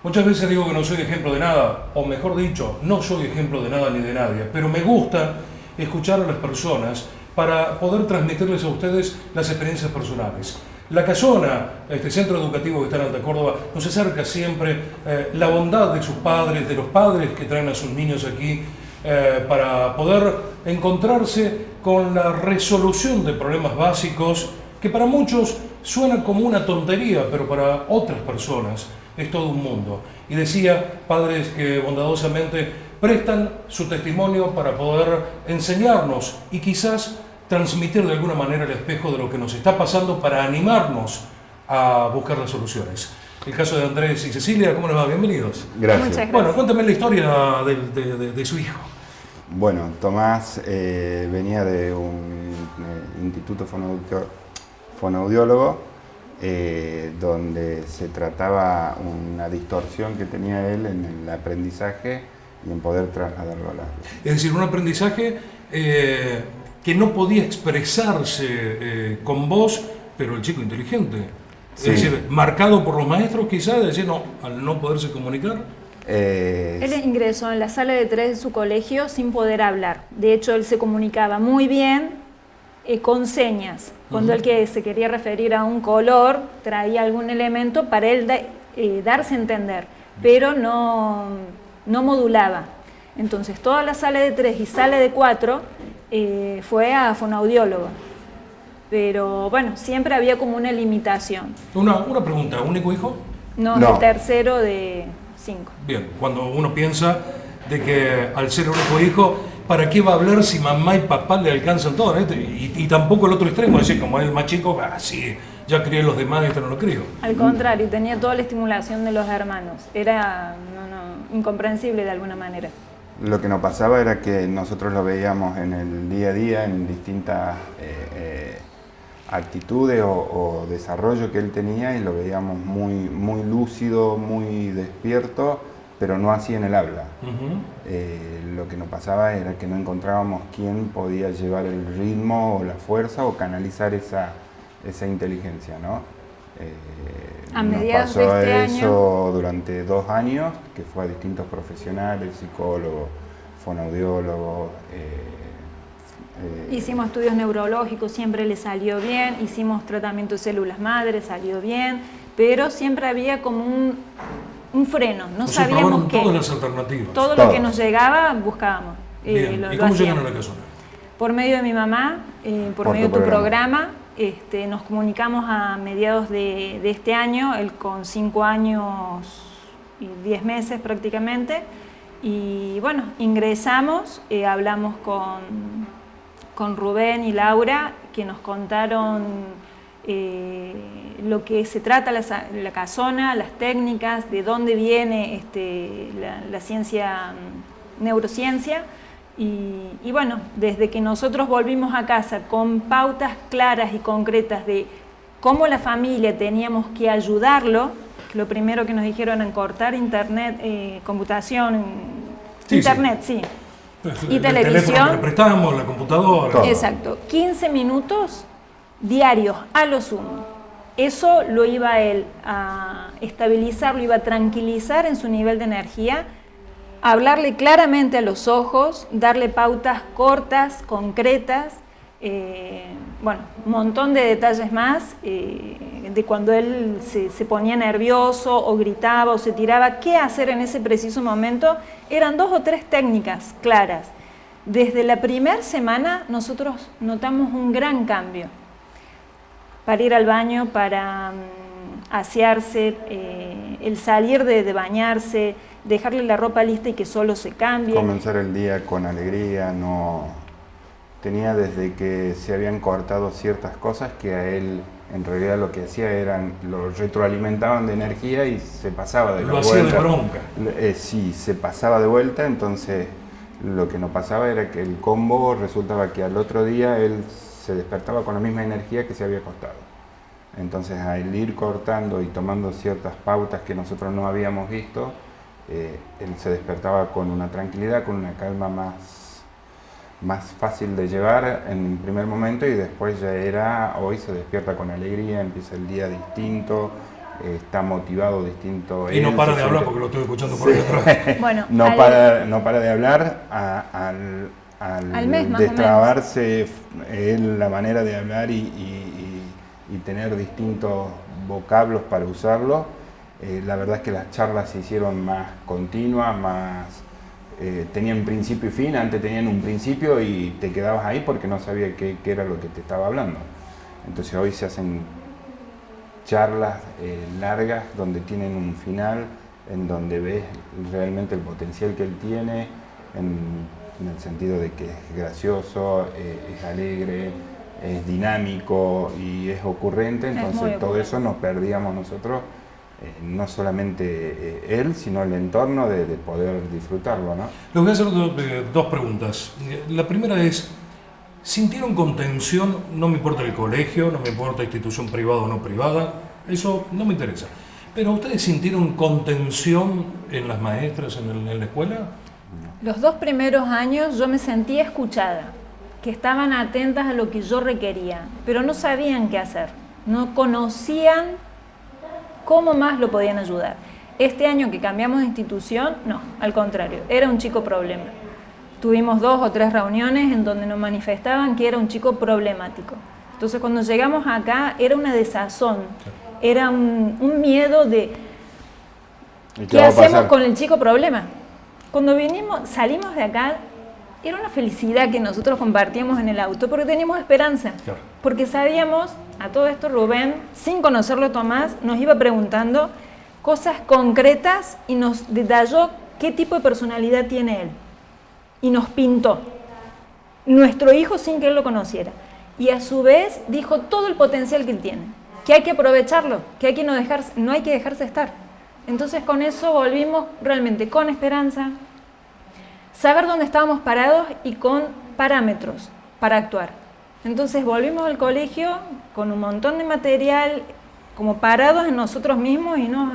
Muchas veces digo que no soy ejemplo de nada, o mejor dicho, no soy ejemplo de nada ni de nadie, pero me gusta escuchar a las personas para poder transmitirles a ustedes las experiencias personales. La Casona, este centro educativo que está en Alta Córdoba, nos acerca siempre la bondad de sus padres, de los padres que traen a sus niños aquí, para poder encontrarse con la resolución de problemas básicos que para muchos suena como una tontería, pero para otras personas es todo un mundo. Y decía, padres que bondadosamente prestan su testimonio para poder enseñarnos y quizás transmitir de alguna manera el espejo de lo que nos está pasando para animarnos a buscar las soluciones. El caso de Andrés y Cecilia, ¿cómo les va? Bienvenidos. Gracias. Muchas gracias. Bueno, cuéntame la historia de su hijo. Bueno, Tomás venía de un instituto fonoaudiólogo donde se trataba una distorsión que tenía él en el aprendizaje y en poder trasladarlo al habla. Es decir, un aprendizaje que no podía expresarse con voz, pero el chico inteligente. Sí. Es decir, marcado por los maestros quizás, es decir, no, al no poderse comunicar. Él ingresó en la sala de 3 de su colegio sin poder hablar. De hecho, él se comunicaba muy bien con señas. Cuando él se quería referir a un color, traía algún elemento para él darse a entender, pero no modulaba. Entonces, toda la sala de 3 y sala de 4 fue a fonoaudiólogo. Pero bueno, siempre había como una limitación. Una pregunta, ¿único hijo? No, No. el tercero de 5. Bien, cuando uno piensa de que al ser único hijo, ¿para qué va a hablar si mamá y papá le alcanzan todo? ¿No? Y tampoco el otro extremo, es decir, como es el más chico, sí, ya crié los demás y este no lo crío. Al contrario, tenía toda la estimulación de los hermanos. Era incomprensible de alguna manera. Lo que nos pasaba era que nosotros lo veíamos en el día a día, en distintas actitudes o desarrollo que él tenía, y lo veíamos muy lúcido, muy despierto, pero no así en el habla. Lo que nos pasaba era que no encontrábamos quién podía llevar el ritmo o la fuerza o canalizar esa inteligencia, ¿no? A Nos mediados pasó de este eso durante 2 años, que fue a distintos profesionales, psicólogos, fonoaudiólogos. Hicimos estudios neurológicos, siempre le salió bien. Hicimos tratamiento de células madre, salió bien. Pero siempre había como un freno, no Se sabíamos probaron qué. todas las alternativas. Todo lo que nos llegaba, buscábamos. Bien. Lo ¿Y cómo llegan hacíamos. a la Casona? Por medio de mi mamá, por medio de tu programa, nos comunicamos a mediados de este año, él con 5 años y 10 meses prácticamente, y bueno, ingresamos, hablamos con Rubén y Laura, que nos contaron lo que se trata la Casona, las técnicas, de dónde viene la ciencia, neurociencia. Y bueno, desde que nosotros volvimos a casa con pautas claras y concretas de cómo la familia teníamos que ayudarlo, lo primero que nos dijeron en cortar internet, computación, internet, sí. Y El televisión. teléfono que le prestamos, la computadora. Todo. Exacto, 15 minutos diarios a lo sumo. Eso lo iba a él a estabilizar, lo iba a tranquilizar en su nivel de energía, hablarle claramente a los ojos, darle pautas cortas, concretas, bueno, un montón de detalles más, de cuando él se ponía nervioso o gritaba o se tiraba, qué hacer en ese preciso momento. Eran 2 o 3 técnicas claras. Desde la primera semana nosotros notamos un gran cambio. Para ir al baño, para asearse, el salir de bañarse, dejarle la ropa lista y que solo se cambie. Comenzar el día con alegría, no tenía desde que se habían cortado ciertas cosas que a él en realidad lo que hacía eran, lo retroalimentaban de energía y se pasaba de la vuelta. Lo hacía de bronca. Sí, se pasaba de vuelta, entonces lo que nos pasaba era que el combo resultaba que al otro día él se despertaba con la misma energía que se había acostado. Entonces al ir cortando y tomando ciertas pautas que nosotros no habíamos visto, él se despertaba con una tranquilidad, con una calma más fácil de llevar en un primer momento, y después ya era, hoy se despierta con alegría, empieza el día distinto, está motivado distinto. Y no para de hablar porque lo estoy escuchando por ahí atrás. Bueno, no para de hablar al mes más destrabarse él la manera de hablar y tener distintos vocablos para usarlo. La verdad es que las charlas se hicieron más continuas, tenían principio y fin. Antes tenían un principio y te quedabas ahí porque no sabía qué era lo que te estaba hablando. Entonces hoy se hacen charlas largas donde tienen un final, en donde ves realmente el potencial que él tiene, en el sentido de que es gracioso, es alegre, es dinámico y es ocurrente. Entonces todo eso nos perdíamos nosotros, no solamente él, sino el entorno de poder disfrutarlo, ¿no? Les voy a hacer dos preguntas. La primera es, ¿sintieron contención? No me importa el colegio, no me importa institución privada o no privada, eso no me interesa. Pero ¿ustedes sintieron contención en las maestras, en la escuela? Los 2 primeros años yo me sentía escuchada, que estaban atentas a lo que yo requería, pero no sabían qué hacer, no conocían cómo más lo podían ayudar. Este año que cambiamos de institución, no, al contrario, era un chico problema. Tuvimos 2 o 3 reuniones en donde nos manifestaban que era un chico problemático. Entonces cuando llegamos acá era una desazón, era un miedo de ¿qué hacemos con el chico problema? Cuando salimos de acá, era una felicidad que nosotros compartíamos en el auto porque teníamos esperanza. Claro. Porque sabíamos, a todo esto Rubén, sin conocerlo a Tomás, nos iba preguntando cosas concretas y nos detalló qué tipo de personalidad tiene él. Y nos pintó nuestro hijo sin que él lo conociera. Y a su vez dijo todo el potencial que él tiene, que hay que aprovecharlo, que no hay que dejarse estar. Entonces con eso volvimos realmente con esperanza, saber dónde estábamos parados y con parámetros para actuar. Entonces volvimos al colegio con un montón de material, como parados en nosotros mismos y no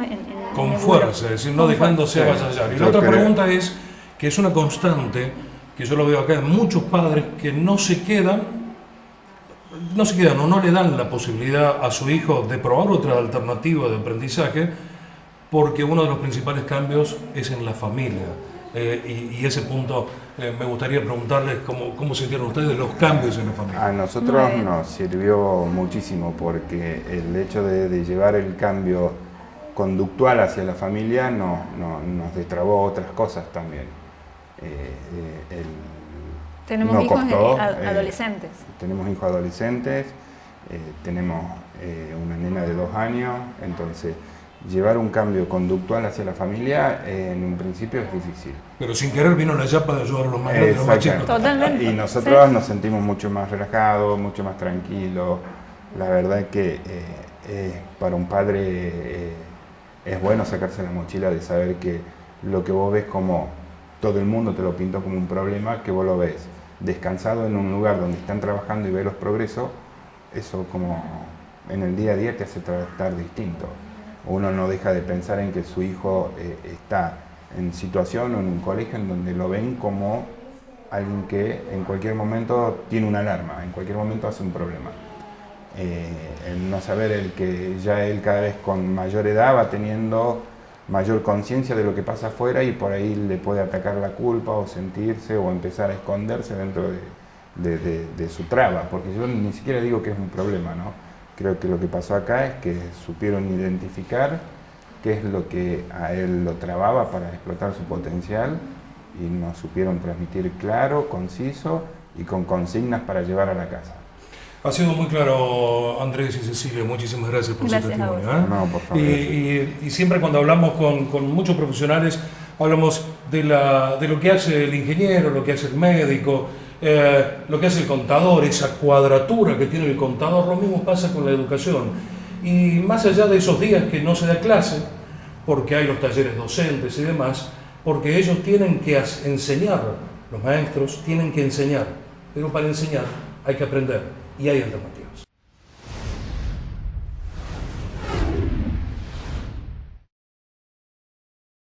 con fuerza, es decir, no dejándose avasallar. Y la otra pregunta es, que es una constante, que yo lo veo acá en muchos padres que no le dan la posibilidad a su hijo de probar otra alternativa de aprendizaje, porque uno de los principales cambios es en la familia. Y ese punto me gustaría preguntarles cómo sintieron ustedes los cambios en la familia. A nosotros nos sirvió muchísimo porque el hecho de llevar el cambio conductual hacia la familia nos destrabó otras cosas también. Tenemos hijos adolescentes. Tenemos hijos adolescentes, tenemos una nena de 2 años, entonces llevar un cambio conductual hacia la familia en un principio es difícil. Pero sin querer vino la yapa de ayudar a los más grandes, los más chicos. Totalmente. Y nosotros nos sentimos mucho más relajados, mucho más tranquilos. La verdad es que para un padre es bueno sacarse la mochila de saber que lo que vos ves como todo el mundo te lo pintó como un problema, que vos lo ves descansado en un lugar donde están trabajando y ves los progresos, eso como en el día a día te hace tratar distinto. Uno no deja de pensar en que su hijo está en situación o en un colegio en donde lo ven como alguien que en cualquier momento tiene una alarma, en cualquier momento hace un problema. El no saber el que ya él cada vez con mayor edad va teniendo mayor conciencia de lo que pasa afuera y por ahí le puede atacar la culpa o sentirse o empezar a esconderse dentro de su traba, porque yo ni siquiera digo que es un problema, ¿no? Creo que lo que pasó acá es que supieron identificar qué es lo que a él lo trababa para explotar su potencial y nos supieron transmitir claro, conciso y con consignas para llevar a la casa. Ha sido muy claro, Andrés y Cecilia, muchísimas gracias por su testimonio. No, por favor. Y siempre cuando hablamos con muchos profesionales, hablamos de lo que hace el ingeniero, lo que hace el médico, lo que hace el contador, esa cuadratura que tiene el contador. Lo mismo pasa con la educación. Y más allá de esos días que no se da clase, porque hay los talleres docentes y demás, porque ellos tienen que enseñar, los maestros tienen que enseñar, pero para enseñar hay que aprender y hay alternativas.